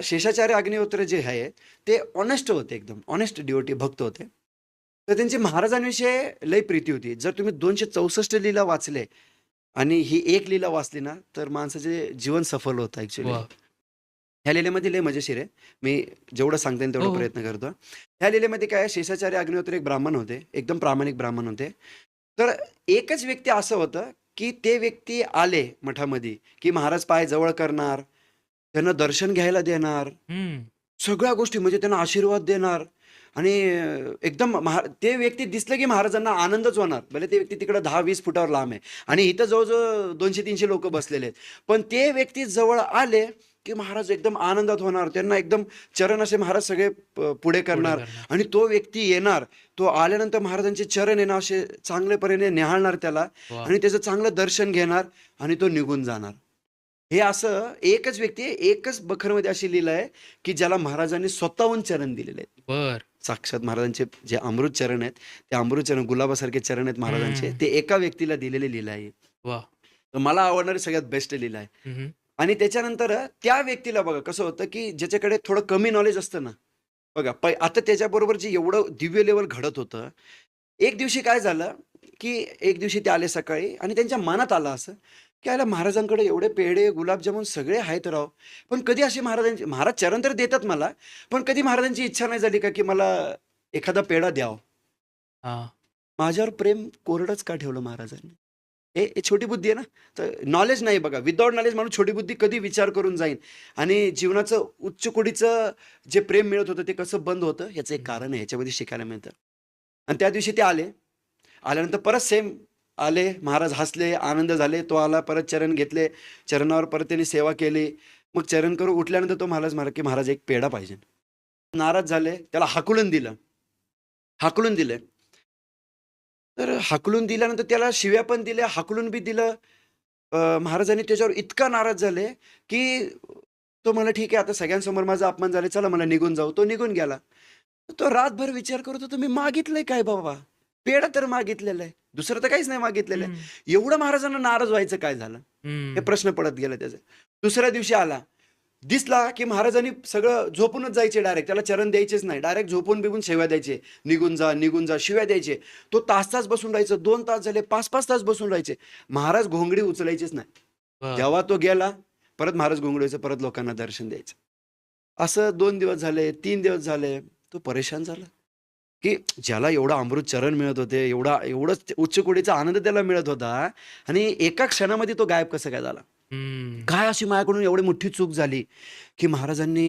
शेषाचार्य अग्निहोत्र जे आहे ते ऑनेस्ट होते, एकदम ऑनेस्ट डिओटी भक्त होते. तर त्यांची महाराजांविषयी लई प्रीती होती. जर तुम्ही 264 लीला वाचले आणि ही एक लीला वाचली ना, तर माणसाचे जीवन सफल होतं ॲक्चुअली. वाह! ह्या लीलेमध्ये लय मजेशीर आहे. मी जेवढं सांगता येईल हो, तेवढा हो. प्रयत्न करतो. ह्या लीलेमध्ये काय आहे, शेषाचार्य अग्निहोत्री एक ब्राह्मण होते. एकदम प्रामाणिक ब्राह्मण होते. तर एकच व्यक्ती असं होतं, की ते व्यक्ती आले मठामध्ये, की महाराज पाय जवळ करणार, त्यांना दर्शन घ्यायला देणार, हं. सगळ्या गोष्टी म्हणजे त्यांना आशीर्वाद देणार आणि एकदम ते व्यक्ती दिसलं, की महाराजांना आनंदच होणार. भले ते व्यक्ती तिकडं 10-20 फुटावर लांब आहे आणि इथं जवळ-जवळ 200-300 लोकं बसलेले आहेत. पण ते व्यक्ती जवळ आले, की महाराज एकदम आनंदात होणार. त्यांना एकदम चरण असे महाराज सगळे पुढे पुढे करणार करणार. आणि तो व्यक्ती येणार. तो आल्यानंतर महाराजांचे चरण आहे ना, असे चांगल्यापरीने न्याहाळणार त्याला वाह! आणि त्याचं चांगलं दर्शन घेणार आणि तो निघून जाणार. हे असं एकच व्यक्ती आहे, एकच बखरमध्ये अशी लीला आहे, की ज्याला महाराजांनी स्वतःहून चरण दिलेले आहेत. बरं. साक्षात महाराजांचे जे अमृत चरण आहेत, ते अमृत चरण गुलाबासारखे चरण आहेत महाराजांचे. हं. ते एका व्यक्तीला दिलेली लीला आहे. वाह! तर मला आवडणारी सगळ्यात बेस्ट लीला आहे. हं, हं. आणि त्याच्यानंतर त्या व्यक्तीला बघा कसं होतं, की ज्याच्याकडे थोडं कमी नॉलेज असतं ना, बघा आता त्याच्याबरोबर जे एवढं दिव्य लेव्हल घडत होतं. एक दिवशी काय झालं, की एक दिवशी ते आले सकाळी आणि त्यांच्या मनात आलं असं, की याला महाराजांकडे एवढे पेढे, गुलाबजामुन सगळे आहेत राव. पण कधी अशी महाराज चरण तर देतात मला, पण कधी महाराजांची इच्छा नाही झाली का, की मला एखादा पेढा द्यावा. हां. माझ्यावर प्रेम कोरडंच का ठेवलं महाराजांनी? हे हे छोटी बुद्धी आहे ना. तर नॉलेज नाही बघा. विथआऊट नॉलेज माणूस छोटी बुद्धी कधी विचार करून जाईल आणि जीवनाचं उच्च कोटीचं जे प्रेम मिळत होतं ते कसं बंद होतं याचं एक हं. कारण आहे. ह्याच्यामध्ये शिकायला मिळतं. आणि त्या दिवशी ते आले. आल्यानंतर परत सेम आले. महाराज हसले, आनंद झाले. तो आला, परत चरण घेतले. चरणावर परत त्यांनी सेवा केली. मग चरण करून उठल्यानंतर तो महाराज म्हणाला, की "महाराज एक पेढा पाहिजे." नाराज झाले. त्याला हाकलून दिलं. हाकलून दिले. तर हाकलून दिल्यानंतर त्याला शिव्या पण दिल्या, हाकलून बी दिलं. महाराजांनी त्याच्यावर इतका नाराज झाले, की तो म्हणला, "ठीक आहे, आता सगळ्यांसमोर माझा अपमान झाला. चला मला निघून जाऊ." तो निघून गेला. तो रातभर विचार करत होता, "मी मागितलंय काय बाबा? पेढा तर मागितलेला आहे. दुसरं तर काहीच नाही मागितलेलं हं. आहे. एवढं महाराजांना नाराज व्हायचं काय झालं?" हे हं. प्रश्न पडत गेला त्याचा. दुसऱ्या दिवशी आला. दिसला, की महाराजांनी सगळं झोपूनच जायचे डायरेक्ट. त्याला चरण द्यायचेच नाही. डायरेक्ट झोपून-बिपून शिव्या द्यायचे. "निघून जा, निघून जा." शिव्या द्यायचे. तो तास-तास बसून राहायचं. 2 तास झाले, 5-5 तास बसून राहायचे. महाराज घोंगडी उचलायचीच नाही. बरं. जेव्हा तो गेला, परत महाराज घोंगडीचं परत लोकांना दर्शन द्यायचं. असं 2 दिवस झाले, 3 दिवस झाले. तो परेशान झाला, की ज्याला एवढं अमृत चरण मिळत होते, एवढंच उच्च कोटीचा आनंद त्याला मिळत होता आणि एका क्षणामध्ये तो गायब कसं काय झाला? हं. काय अशी माझ्याकडून एवढी मोठी चूक झाली, की महाराजांनी